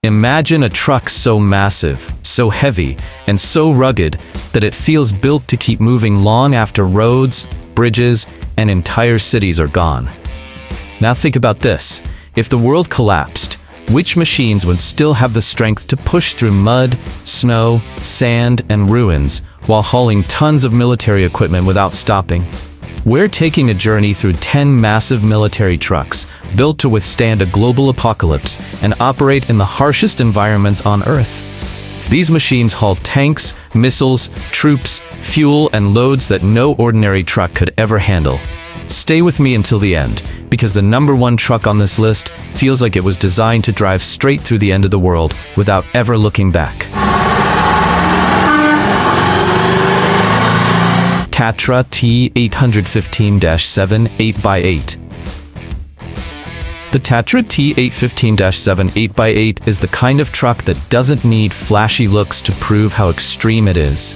Imagine a truck so massive, so heavy, and so rugged that it feels built to keep moving long after roads, bridges, and entire cities are gone. Now think about this. If the world collapsed, which machines would still have the strength to push through mud, snow, sand, and ruins while hauling tons of military equipment without stopping? We're taking a journey through 10 massive military trucks, built to withstand a global apocalypse and operate in the harshest environments on Earth. These machines haul tanks, missiles, troops, fuel, and loads that no ordinary truck could ever handle. Stay with me until the end, because the #1 truck on this list feels like it was designed to drive straight through the end of the world without ever looking back. Tatra T815-7 8x8. The Tatra T815-7 8x8 is the kind of truck that doesn't need flashy looks to prove how extreme it is.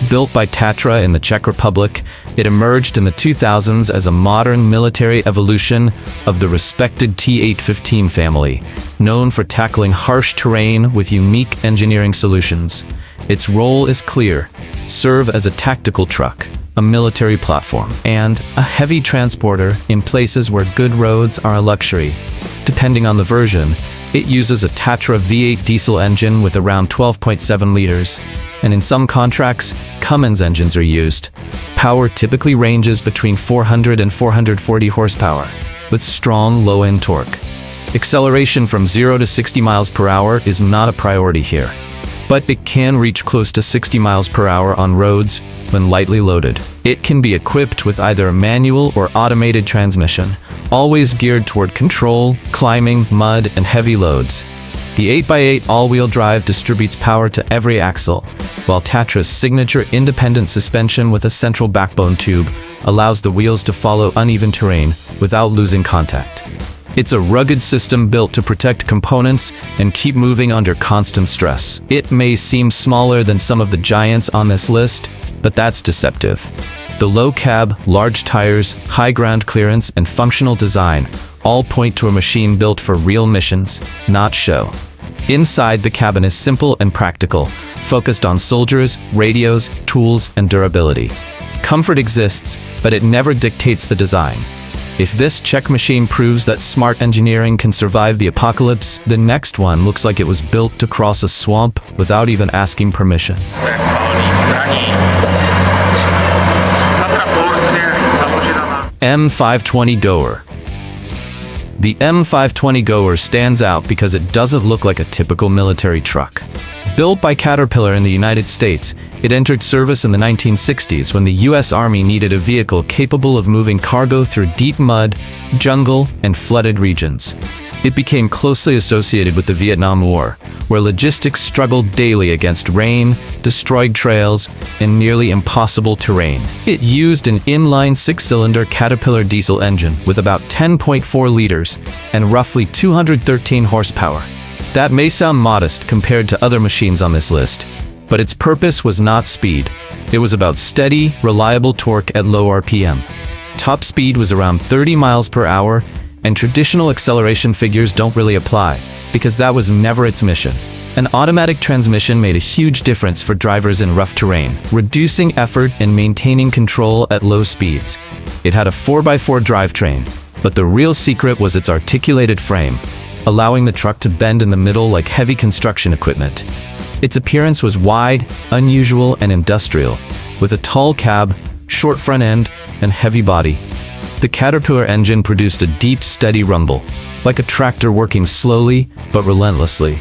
Built by Tatra in the Czech Republic, it emerged in the 2000s as a modern military evolution of the respected T815 family, known for tackling harsh terrain with unique engineering solutions. Its role is clear: serve as a tactical truck, a military platform, and a heavy transporter in places where good roads are a luxury. Depending on the version, it uses a Tatra V8 diesel engine with around 12.7 liters, and in some contracts, Cummins engines are used. Power typically ranges between 400 and 440 horsepower, with strong low-end torque. Acceleration from 0 to 60 miles per hour is not a priority here, but it can reach close to 60 miles per hour on roads when lightly loaded. It can be equipped with either a manual or automated transmission, always geared toward control, climbing, mud, and heavy loads. The 8x8 all-wheel drive distributes power to every axle, while Tatra's signature independent suspension with a central backbone tube allows the wheels to follow uneven terrain without losing contact. It's a rugged system built to protect components and keep moving under constant stress. It may seem smaller than some of the giants on this list, but that's deceptive. The low cab, large tires, high ground clearance, and functional design all point to a machine built for real missions, not show. Inside, the cabin is simple and practical, focused on soldiers, radios, tools, and durability. Comfort exists, but it never dictates the design. If this Czech machine proves that smart engineering can survive the apocalypse, the next one looks like it was built to cross a swamp without even asking permission. M520 Goer. The M520 Goer stands out because it doesn't look like a typical military truck. Built by Caterpillar in the United States, it entered service in the 1960s when the U.S. Army needed a vehicle capable of moving cargo through deep mud, jungle, and flooded regions. It became closely associated with the Vietnam War, where logistics struggled daily against rain, destroyed trails, and nearly impossible terrain. It used an inline 6-cylinder Caterpillar diesel engine with about 10.4 liters and roughly 213 horsepower. That may sound modest compared to other machines on this list, but its purpose was not speed. It was about steady, reliable torque at low RPM. Top speed was around 30 miles per hour, and traditional acceleration figures don't really apply, because that was never its mission. An automatic transmission made a huge difference for drivers in rough terrain, reducing effort and maintaining control at low speeds. It had a 4x4 drivetrain, but the real secret was its articulated frame, allowing the truck to bend in the middle like heavy construction equipment. Its appearance was wide, unusual, and industrial, with a tall cab, short front end, and heavy body. The Caterpillar engine produced a deep, steady rumble, like a tractor working slowly but relentlessly.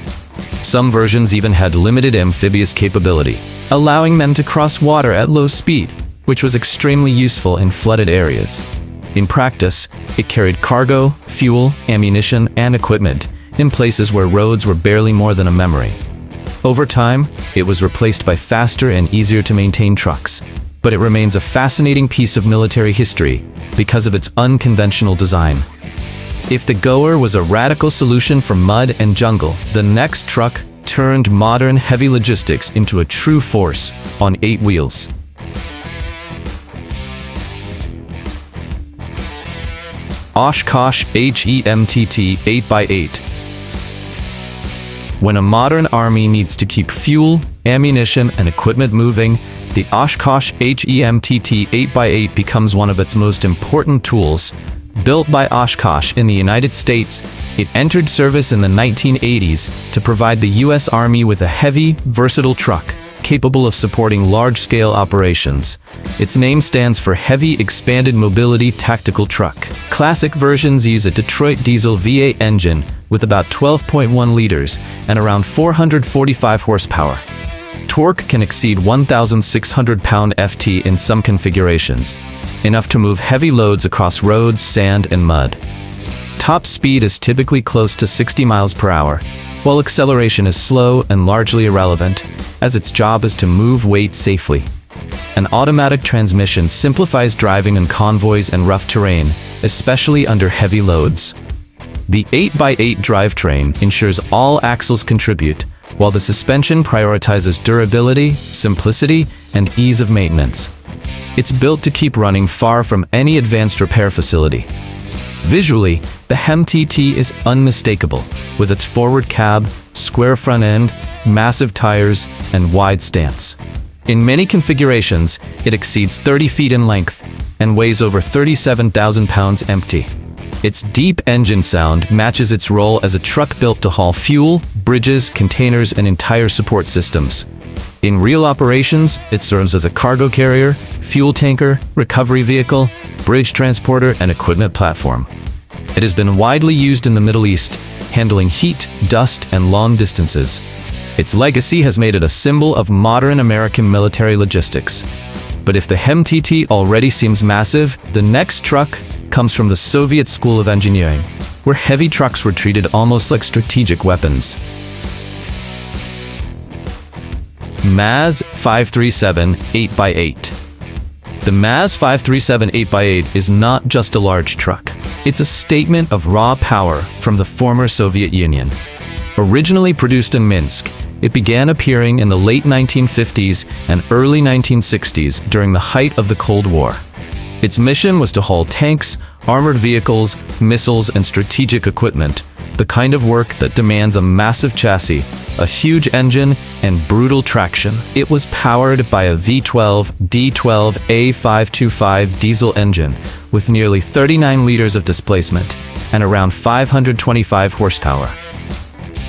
Some versions even had limited amphibious capability, allowing men to cross water at low speed, which was extremely useful in flooded areas. In practice, it carried cargo, fuel, ammunition, and equipment in places where roads were barely more than a memory. Over time, it was replaced by faster and easier to maintain trucks, but it remains a fascinating piece of military history because of its unconventional design. If the Goer was a radical solution for mud and jungle, the next truck turned modern heavy logistics into a true force on 8 wheels. Oshkosh HEMTT 8x8. When a modern army needs to keep fuel, ammunition, and equipment moving, the Oshkosh HEMTT 8x8 becomes one of its most important tools. Built by Oshkosh in the United States, it entered service in the 1980s to provide the U.S. Army with a heavy, versatile truck capable of supporting large-scale operations. Its name stands for Heavy Expanded Mobility Tactical Truck. Classic versions use a Detroit diesel V8 engine with about 12.1 liters and around 445 horsepower. Torque can exceed 1,600 pound-ft in some configurations, enough to move heavy loads across roads, sand, and mud. Top speed is typically close to 60 miles per hour, while acceleration is slow and largely irrelevant, as its job is to move weight safely. An automatic transmission simplifies driving in convoys and rough terrain, especially under heavy loads. The 8x8 drivetrain ensures all axles contribute, while the suspension prioritizes durability, simplicity, and ease of maintenance. It's built to keep running far from any advanced repair facility. Visually, the HEMTT is unmistakable, with its forward cab, square front end, massive tires, and wide stance. In many configurations, it exceeds 30 feet in length and weighs over 37,000 pounds empty. Its deep engine sound matches its role as a truck built to haul fuel, bridges, containers, and entire support systems. In real operations, it serves as a cargo carrier, fuel tanker, recovery vehicle, bridge transporter, and equipment platform. It has been widely used in the Middle East, handling heat, dust, and long distances. Its legacy has made it a symbol of modern American military logistics. But if the HEMTT already seems massive, the next truck comes from the Soviet School of Engineering, where heavy trucks were treated almost like strategic weapons. Kamaz-537 8x8. The Kamaz-537 8x8 is not just a large truck. It's a statement of raw power from the former Soviet Union. Originally produced in Minsk, it began appearing in the late 1950s and early 1960s during the height of the Cold War. Its mission was to haul tanks, armored vehicles, missiles, and strategic equipment, the kind of work that demands a massive chassis, a huge engine, and brutal traction. It was powered by a V12 D12A525 diesel engine with nearly 39 liters of displacement and around 525 horsepower.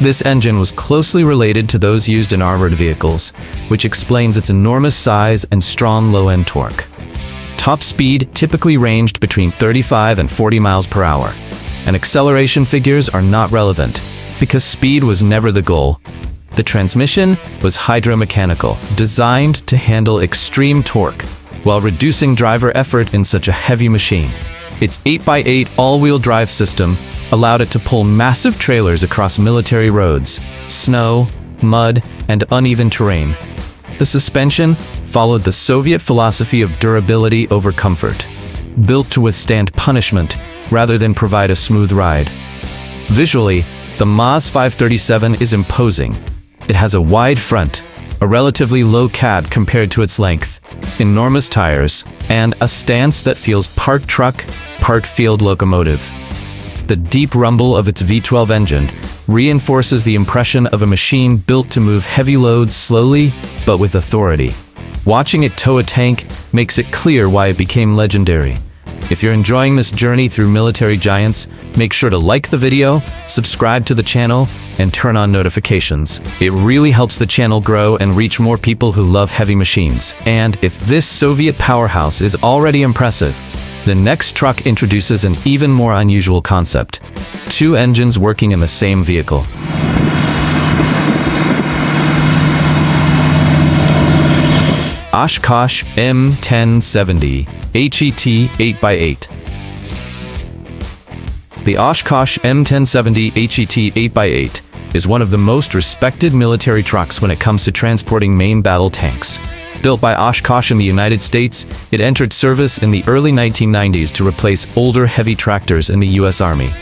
This engine was closely related to those used in armored vehicles, which explains its enormous size and strong low-end torque. Top speed typically ranged between 35 and 40 miles per hour, and acceleration figures are not relevant, because speed was never the goal. The transmission was hydromechanical, designed to handle extreme torque, while reducing driver effort in such a heavy machine. Its 8x8 all-wheel drive system allowed it to pull massive trailers across military roads, snow, mud, and uneven terrain. The suspension followed the Soviet philosophy of durability over comfort, built to withstand punishment rather than provide a smooth ride. Visually, the Kamaz-537 is imposing. It has a wide front, a relatively low cab compared to its length, enormous tires, and a stance that feels part truck, part field locomotive. The deep rumble of its V12 engine reinforces the impression of a machine built to move heavy loads slowly, but with authority. Watching it tow a tank makes it clear why it became legendary. If you're enjoying this journey through military giants, make sure to like the video, subscribe to the channel, and turn on notifications. It really helps the channel grow and reach more people who love heavy machines. And if this Soviet powerhouse is already impressive, the next truck introduces an even more unusual concept: two engines working in the same vehicle. Oshkosh M1070 HET 8x8. The Oshkosh M1070 HET 8x8 is one of the most respected military trucks when it comes to transporting main battle tanks. Built by Oshkosh in the United States, it entered service in the early 1990s to replace older heavy tractors in the U.S. Army.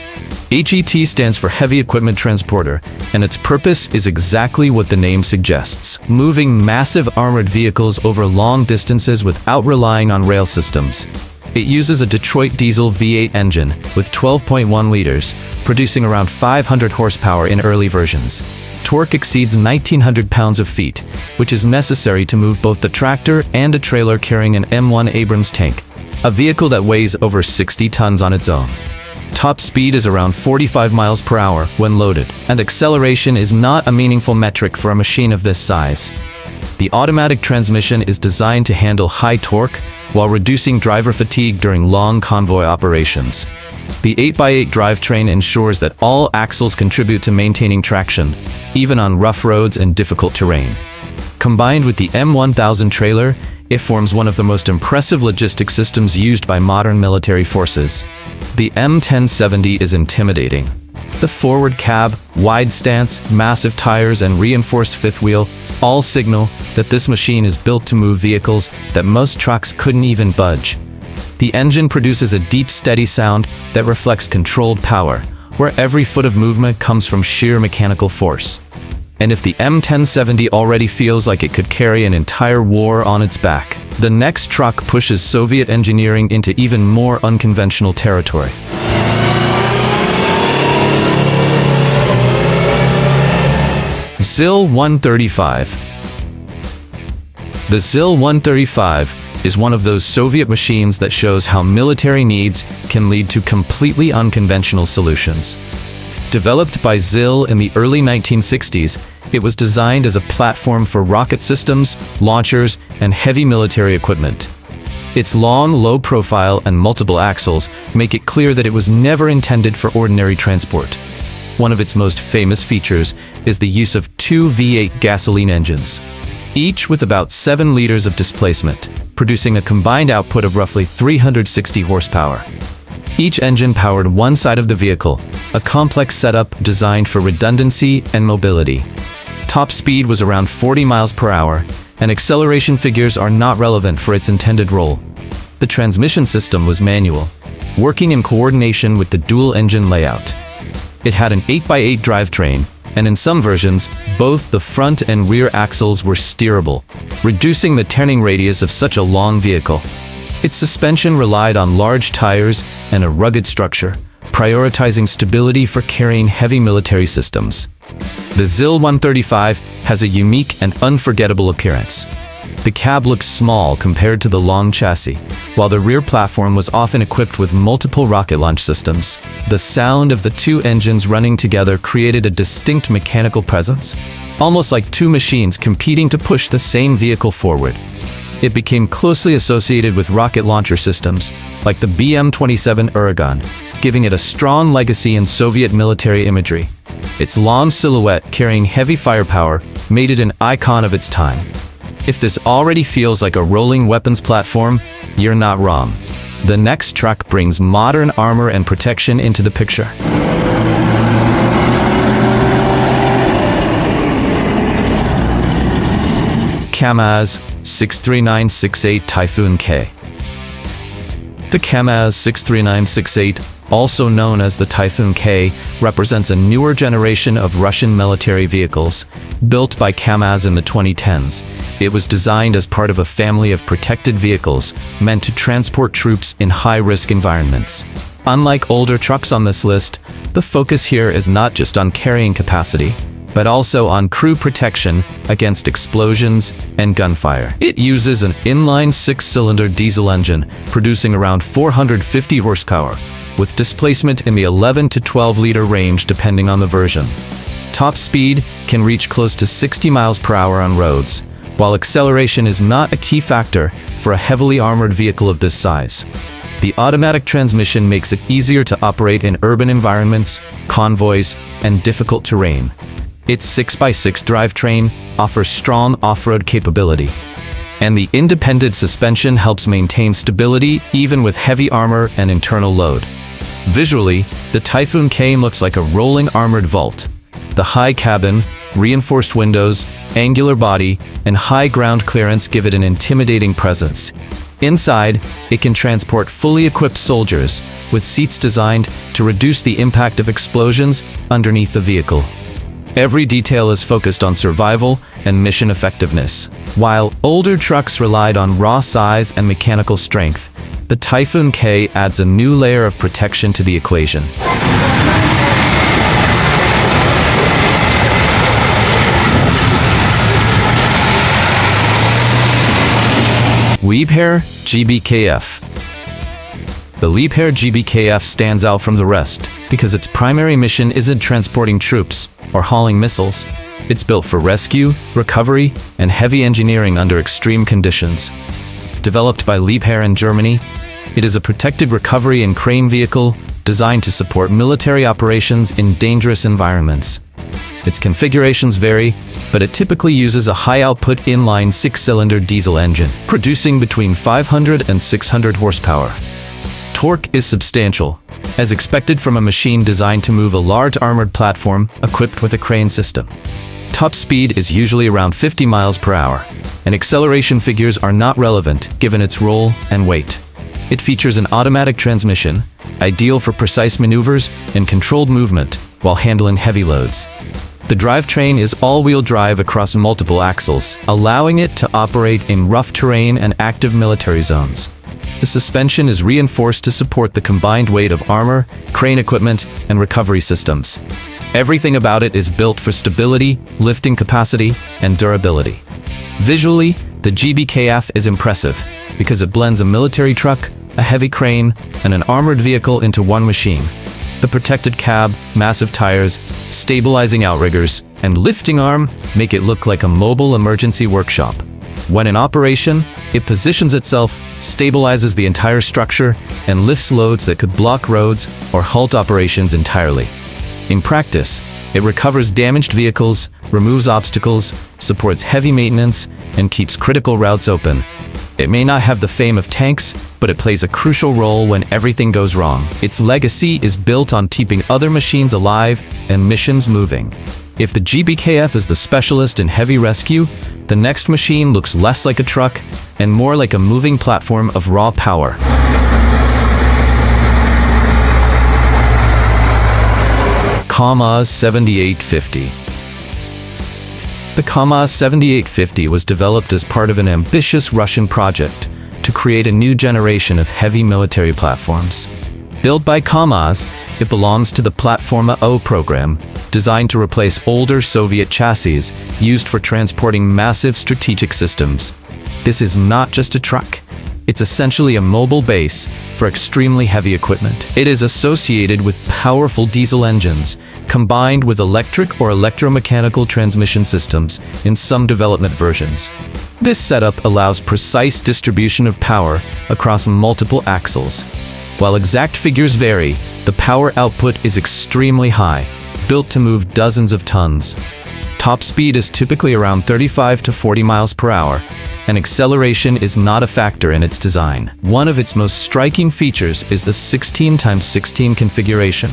HET stands for Heavy Equipment Transporter, and its purpose is exactly what the name suggests: moving massive armored vehicles over long distances without relying on rail systems. It uses a Detroit diesel V8 engine with 12.1 liters, producing around 500 horsepower in early versions. torque exceeds 1,900 pounds-feet, which is necessary to move both the tractor and a trailer carrying an M1 Abrams tank, a vehicle that weighs over 60 tons on its own. Top speed is around 45 miles per hour when loaded, and acceleration is not a meaningful metric for a machine of this size. The automatic transmission is designed to handle high torque while reducing driver fatigue during long convoy operations. The 8x8 drivetrain ensures that all axles contribute to maintaining traction, even on rough roads and difficult terrain. Combined with the M1000 trailer, it forms one of the most impressive logistic systems used by modern military forces. The M1070 is intimidating. The forward cab, wide stance, massive tires, and reinforced fifth wheel all signal that this machine is built to move vehicles that most trucks couldn't even budge. The engine produces a deep, steady sound that reflects controlled power, where every foot of movement comes from sheer mechanical force. And if the M1070 already feels like it could carry an entire war on its back, the next truck pushes Soviet engineering into even more unconventional territory. ZIL-135. The ZIL-135 is one of those Soviet machines that shows how military needs can lead to completely unconventional solutions. Developed by ZIL in the early 1960s, it was designed as a platform for rocket systems, launchers, and heavy military equipment. Its long, low profile and multiple axles make it clear that it was never intended for ordinary transport. One of its most famous features is the use of two V8 gasoline engines, each with about 7 liters of displacement, producing a combined output of roughly 360 horsepower. Each engine powered one side of the vehicle, a complex setup designed for redundancy and mobility. Top speed was around 40 miles per hour, and acceleration figures are not relevant for its intended role. The transmission system was manual, working in coordination with the dual-engine layout. It had an 8x8 drivetrain, and in some versions, both the front and rear axles were steerable, reducing the turning radius of such a long vehicle. Its suspension relied on large tires and a rugged structure, prioritizing stability for carrying heavy military systems. The ZIL-135 has a unique and unforgettable appearance. The cab looked small compared to the long chassis, while the rear platform was often equipped with multiple rocket launch systems. The sound of the two engines running together created a distinct mechanical presence, almost like two machines competing to push the same vehicle forward. It became closely associated with rocket launcher systems, like the BM-27 Uragan, giving it a strong legacy in Soviet military imagery. Its long silhouette carrying heavy firepower made it an icon of its time. If this already feels like a rolling weapons platform, you're not wrong. The next truck brings modern armor and protection into the picture. Kamaz-63968 Typhoon-K. The Kamaz-63968, also known as the Typhoon-K, represents a newer generation of Russian military vehicles, built by Kamaz in the 2010s. It was designed as part of a family of protected vehicles meant to transport troops in high-risk environments. Unlike older trucks on this list, the focus here is not just on carrying capacity, but also on crew protection against explosions and gunfire. It uses an inline 6-cylinder diesel engine, producing around 450 horsepower, with displacement in the 11 to 12-liter range depending on the version. Top speed can reach close to 60 miles per hour on roads, while acceleration is not a key factor for a heavily armored vehicle of this size. The automatic transmission makes it easier to operate in urban environments, convoys, and difficult terrain. Its 6x6 drivetrain offers strong off-road capability, and the independent suspension helps maintain stability even with heavy armor and internal load. Visually, the Typhoon-K looks like a rolling armored vault. The high cabin, reinforced windows, angular body, and high ground clearance give it an intimidating presence. Inside, it can transport fully equipped soldiers, with seats designed to reduce the impact of explosions underneath the vehicle. Every detail is focused on survival and mission effectiveness. While older trucks relied on raw size and mechanical strength, the Typhoon-K adds a new layer of protection to the equation. Liebherr G-BKF. The Liebherr G-BKF stands out from the rest because its primary mission isn't transporting troops or hauling missiles. It's built for rescue, recovery, and heavy engineering under extreme conditions. Developed by Liebherr in Germany, it is a protected recovery and crane vehicle designed to support military operations in dangerous environments. Its configurations vary, but it typically uses a high-output inline 6-cylinder diesel engine, producing between 500 and 600 horsepower. Torque is substantial, as expected from a machine designed to move a large armored platform equipped with a crane system. Top speed is usually around 50 miles per hour, and acceleration figures are not relevant given its role and weight. It features an automatic transmission, ideal for precise maneuvers and controlled movement while handling heavy loads. The drivetrain is all-wheel drive across multiple axles, allowing it to operate in rough terrain and active military zones. The suspension is reinforced to support the combined weight of armor, crane equipment, and recovery systems. Everything about it is built for stability, lifting capacity, and durability. Visually, the G-BKF is impressive because it blends a military truck, a heavy crane, and an armored vehicle into one machine. The protected cab, massive tires, stabilizing outriggers, and lifting arm make it look like a mobile emergency workshop. When in operation, it positions itself, stabilizes the entire structure, and lifts loads that could block roads or halt operations entirely. In practice, it recovers damaged vehicles, removes obstacles, supports heavy maintenance, and keeps critical routes open. It may not have the fame of tanks, but it plays a crucial role when everything goes wrong. Its legacy is built on keeping other machines alive and missions moving. If the G-BKF is the specialist in heavy rescue, the next machine looks less like a truck and more like a moving platform of raw power. Kamaz-63968 The Kamaz-63968 was developed as part of an ambitious Russian project to create a new generation of heavy military platforms. Built by Kamaz, it belongs to the Platforma O program, designed to replace older Soviet chassis used for transporting massive strategic systems. This is not just a truck. It's essentially a mobile base for extremely heavy equipment. It is associated with powerful diesel engines, combined with electric or electromechanical transmission systems in some development versions. This setup allows precise distribution of power across multiple axles. While exact figures vary, the power output is extremely high, built to move dozens of tons. Top speed is typically around 35 to 40 miles per hour, and acceleration is not a factor in its design. One of its most striking features is the 16x16 configuration,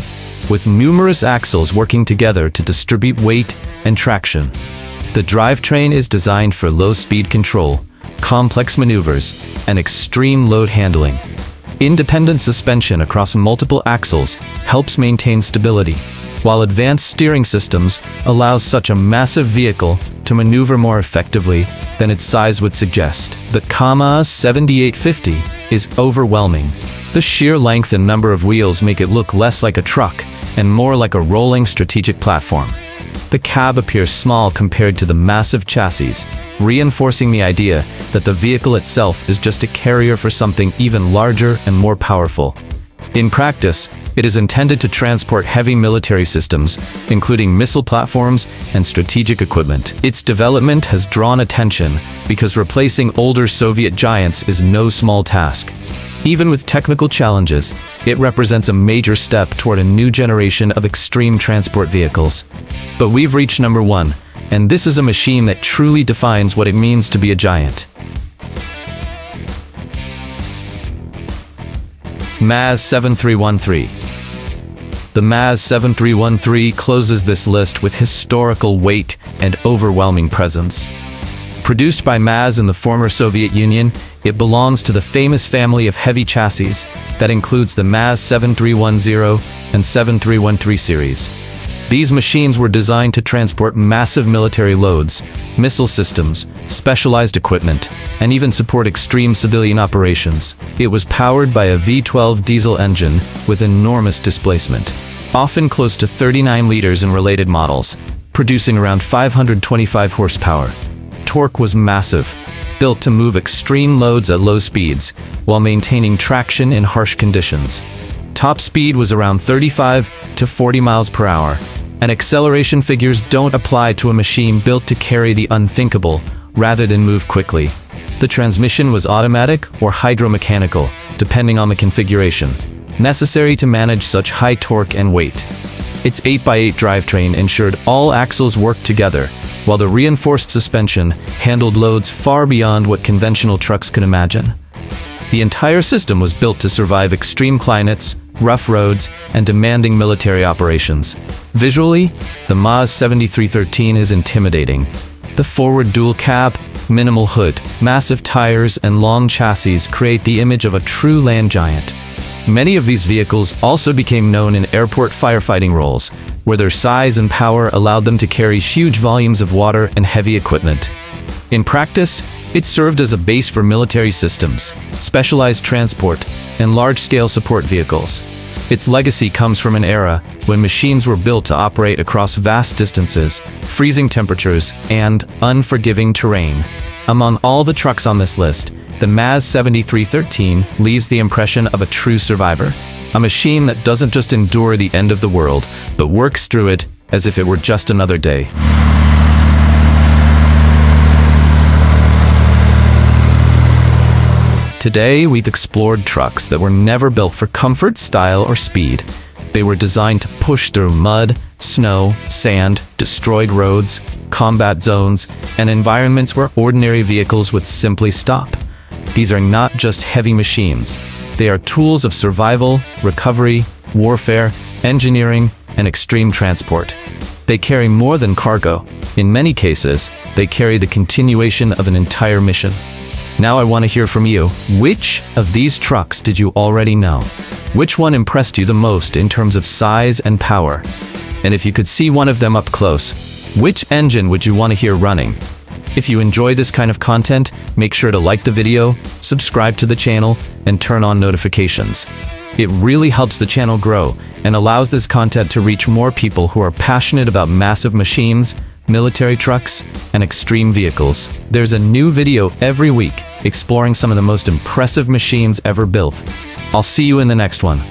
with numerous axles working together to distribute weight and traction. The drivetrain is designed for low-speed control, complex maneuvers, and extreme load handling. Independent suspension across multiple axles helps maintain stability, while advanced steering systems allows such a massive vehicle to maneuver more effectively than its size would suggest. The Kamaz-63968 is overwhelming. The sheer length and number of wheels make it look less like a truck and more like a rolling strategic platform. The cab appears small compared to the massive chassis, reinforcing the idea that the vehicle itself is just a carrier for something even larger and more powerful. In practice, it is intended to transport heavy military systems, including missile platforms and strategic equipment. Its development has drawn attention because replacing older Soviet giants is no small task. Even with technical challenges, it represents a major step toward a new generation of extreme transport vehicles. But we've reached number one, and this is a machine that truly defines what it means to be a giant. MAZ-7313. The MAZ-7313 closes this list with historical weight and overwhelming presence. Produced by MAZ in the former Soviet Union, it belongs to the famous family of heavy chassis that includes the MAZ-7310 and 7313 series. These machines were designed to transport massive military loads, missile systems, specialized equipment, and even support extreme civilian operations. It was powered by a V12 diesel engine with enormous displacement, often close to 39 liters in related models, producing around 525 horsepower. Torque was massive, built to move extreme loads at low speeds, while maintaining traction in harsh conditions. Top speed was around 35 to 40 miles per hour, and acceleration figures don't apply to a machine built to carry the unthinkable, rather than move quickly. The transmission was automatic or hydromechanical, depending on the configuration, necessary to manage such high torque and weight. Its 8x8 drivetrain ensured all axles worked together, while the reinforced suspension handled loads far beyond what conventional trucks could imagine. The entire system was built to survive extreme climates, rough roads, and demanding military operations. Visually, the MAZ-7313 is intimidating. The forward dual cab, minimal hood, massive tires, and long chassis create the image of a true land giant. Many of these vehicles also became known in airport firefighting roles, where their size and power allowed them to carry huge volumes of water and heavy equipment. In practice, it served as a base for military systems, specialized transport, and large-scale support vehicles. Its legacy comes from an era when machines were built to operate across vast distances, freezing temperatures, and unforgiving terrain. Among all the trucks on this list, the MAZ-7313 leaves the impression of a true survivor, a machine that doesn't just endure the end of the world, but works through it as if it were just another day. Today, we've explored trucks that were never built for comfort, style, or speed. They were designed to push through mud, snow, sand, destroyed roads, combat zones, and environments where ordinary vehicles would simply stop. These are not just heavy machines. They are tools of survival, recovery, warfare, engineering, and extreme transport. They carry more than cargo. In many cases, they carry the continuation of an entire mission. Now I want to hear from you. Which of these trucks did you already know? Which one impressed you the most in terms of size and power? And if you could see one of them up close, which engine would you want to hear running? If you enjoy this kind of content, make sure to like the video, subscribe to the channel, and turn on notifications. It really helps the channel grow and allows this content to reach more people who are passionate about massive machines, military trucks, and extreme vehicles. There's a new video every week exploring some of the most impressive machines ever built. I'll see you in the next one.